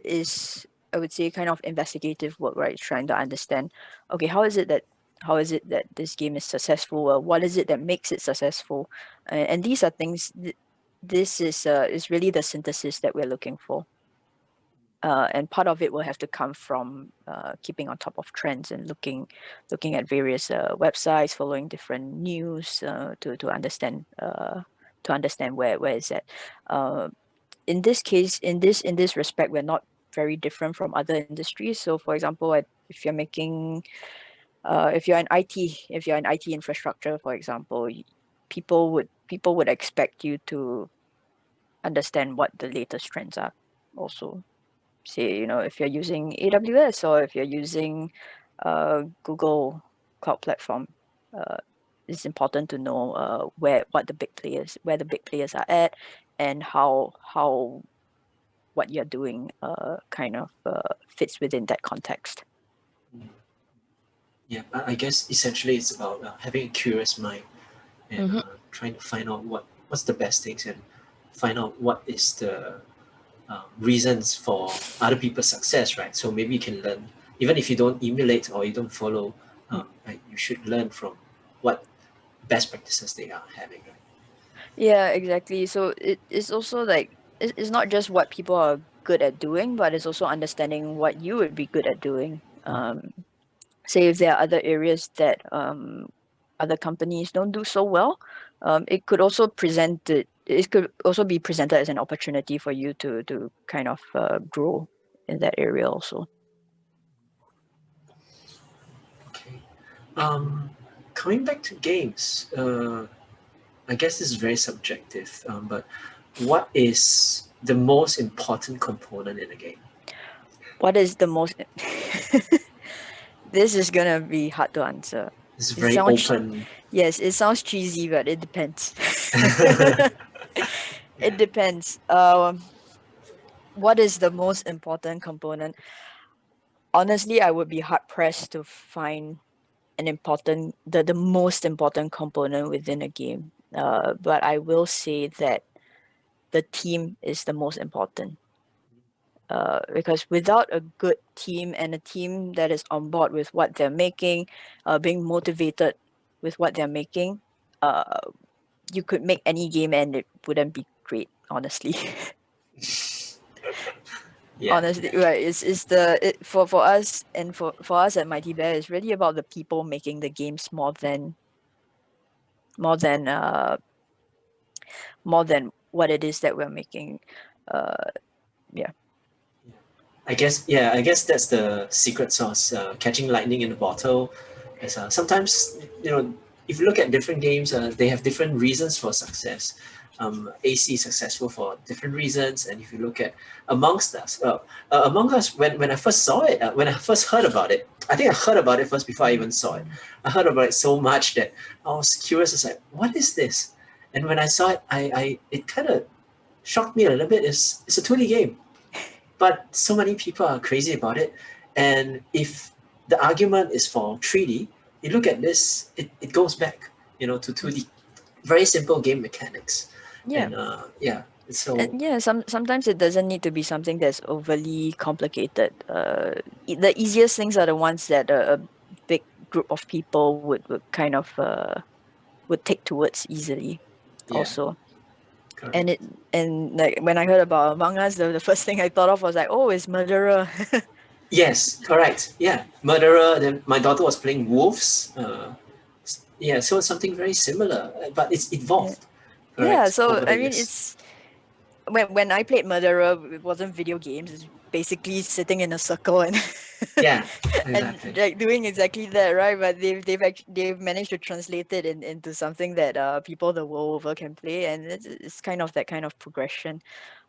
is I would say kind of investigative work, right? Trying to understand, okay, how is it that this game is successful? What is it that makes it successful? And these are things. This is really the synthesis that we're looking for. And part of it will have to come from keeping on top of trends and looking at various websites, following different news to understand where is that. In this case, in this respect, we're not very different from other industries. So, for example, if you're making, if you're an IT, if you're an IT infrastructure, for example, people would expect you to understand what the latest trends are. Also, say, you know, if you're using AWS or if you're using Google Cloud Platform, it's important to know where the big players are at, and how what you're doing kind of fits within that context. Yeah, I guess essentially it's about having a curious mind and trying to find out what's the best things and find out what is the reasons for other people's success, right? So maybe you can learn, even if you don't emulate or you don't follow, right, you should learn from what best practices they are having, right? Yeah, exactly. So it's also like it's not just what people are good at doing, but it's also understanding what you would be good at doing. Say if there are other areas that other companies don't do so well, it could also it could also be presented as an opportunity for you to kind of grow in that area also. Okay. Coming back to games, I guess this is very subjective, but what is the most important component in a game? What is the most This is gonna be hard to answer. It's It very sounds open. Yes, it sounds cheesy, but it depends. It depends. What is the most important component? Honestly, I would be hard pressed to find the most important component within a game. But I will say that the team is the most important. Because without a good team and a team that is on board with what they're making, being motivated with what they're making, uh, you could make any game and it wouldn't be great, honestly. Yeah, Honestly, yeah, right? For us and for us at Mighty Bear, it's really about the people making the games more than uh more than what it is that we're making. Uh, yeah. I guess that's the secret sauce, catching lightning in a bottle. As sometimes, you know, if you look at different games, they have different reasons for success. AC is successful for different reasons, and if you look at Among Us, when I first saw it, when I first heard about it, I think I heard about it first before I even saw it. I heard about it so much that I was curious. I was like, what is this? And when I saw it, it kind of shocked me a little bit. It's a 2D game, but so many people are crazy about it. And if the argument is for 3D, you look at this, it goes back, you know, to 2D. Very simple game mechanics. Yeah. And yeah, so And yeah, sometimes it doesn't need to be something that's overly complicated. The easiest things are the ones that a big group of people would kind of would take towards easily yeah, also. correct. And like when I heard about Among Us, the first thing I thought of was like, oh, it's murderer. Yes, correct. Yeah, Murderer. Then my daughter was playing Wolves. Yeah, so it's something very similar, but it's Yeah. evolved, Yeah, correct, so over the I mean, years. it's when I played Murderer, it wasn't video games. It's basically sitting in a circle and Yeah, and exactly. like doing exactly that, right? But they've managed to translate it into something that people the world over can play, and it's kind of that kind of progression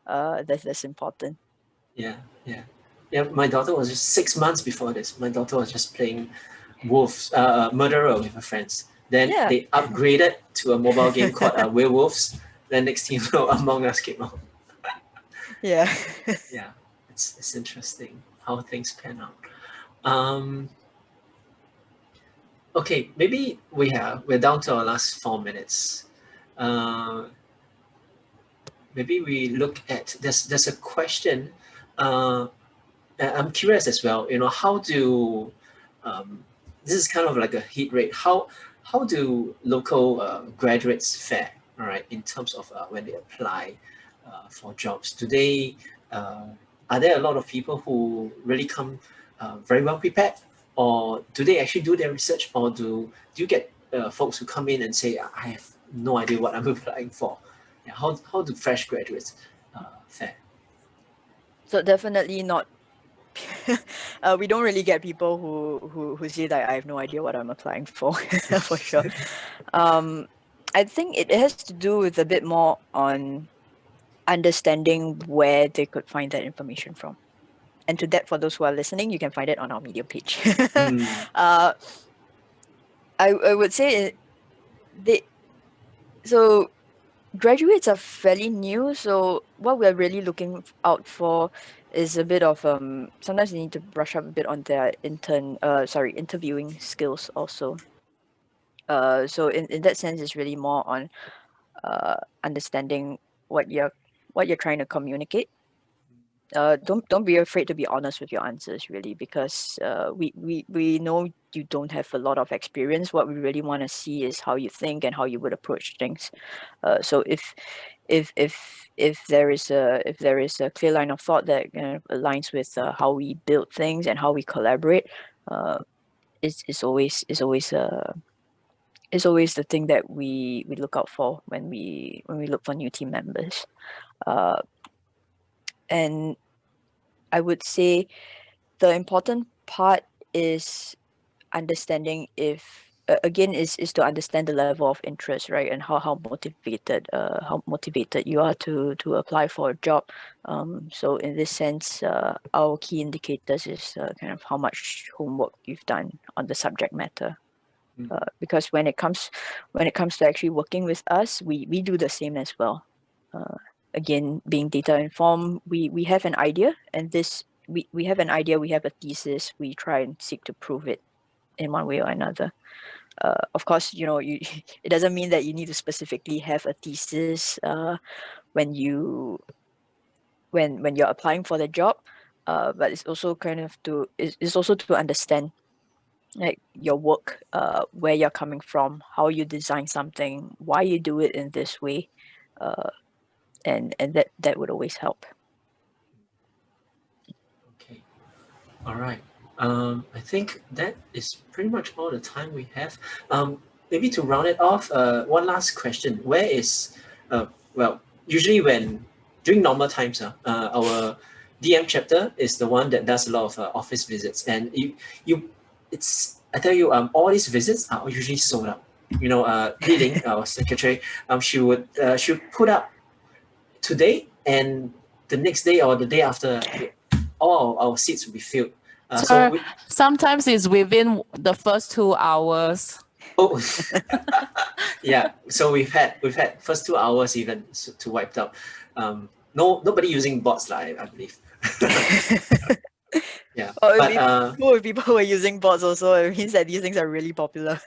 that's important. Yeah, yeah, yeah. My daughter was just 6 months before this. My daughter was just playing Wolves, Murderer with her friends. Then Yeah. they upgraded to a mobile game called Werewolves. Then next thing you know, Among Us came out. Yeah. Yeah, it's interesting how things pan out. Um, okay, maybe we're down to our last 4 minutes. Uh, maybe we look at there's a question. Uh, I'm curious as well. How do this is kind of like a hit rate. How do local graduates fare? All right, in terms of when they apply for jobs, do they are there a lot of people who really come very well prepared, or do they actually do their research, or do you get folks who come in and say, I have no idea what I'm applying for? Yeah, how do fresh graduates fare? So definitely not. We don't really get people who say that I have no idea what I'm applying for, for sure. Um, I think it has to do with a bit more on understanding where they could find that information from. And to that, for those who are listening, you can find it on our Medium page. Mm, uh, I would say they so graduates are fairly new, so what we're really looking out for is a bit of sometimes they need to brush up a bit on their interviewing skills also. So in that sense it's really more on understanding what you're trying to communicate. Don't be afraid to be honest with your answers, really, because we know you don't have a lot of experience. What we really want to see is how you think and how you would approach things. So if there is a clear line of thought that aligns with how we build things and how we collaborate, uh, it's always the thing that we look out for when we look for new team members. Uh, and I would say the important part is understanding if again is to understand the level of interest, right, and how motivated you are to apply for a job. So in this sense, our key indicators is kind of how much homework you've done on the subject matter. mm, Because when it comes to actually working with us, we do the same as well. Again, being data informed, we have an idea, and we have an idea, we have a thesis, we try and seek to prove it in one way or another. Of course, it doesn't mean that you need to specifically have a thesis when you're applying for the job, but it's also kind of it's also to understand like your work, where you're coming from, how you design something, why you do it in this way, uh, and that would always help. okay. All right. I think that is pretty much all the time we have. Maybe to round it off, one last question. Well, usually when during normal times, our DM chapter is the one that does a lot of office visits, and I tell you, all these visits are usually sold out. Leading our secretary, she would put up today and the next day or the day after, all our seats will be filled. So sometimes it's within the first 2 hours. Oh, yeah. So we've had first 2 hours even to wiped out. Nobody using bots, I believe. Yeah, Oh, it'd but be cool if people were using bots also. It means that these things are really popular.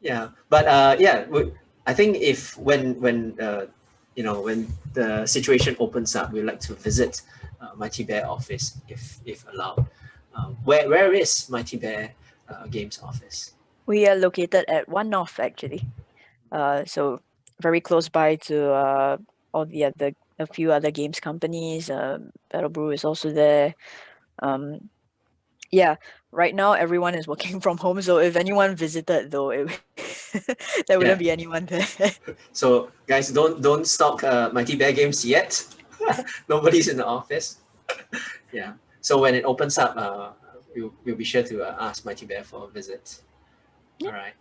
yeah, but yeah, I think if when the situation opens up, we'd like to visit Mighty Bear office if allowed. Where is Mighty Bear Games office? We are located at One North, actually. So very close by to a few other games companies. Battle Brew is also there. Yeah, right now everyone is working from home, so if anyone visited though, there wouldn't be anyone there. So guys, don't stock Mighty Bear games yet. Nobody's in the office. Yeah. So when it opens up, we'll be sure to ask Mighty Bear for a visit. Yeah. All right.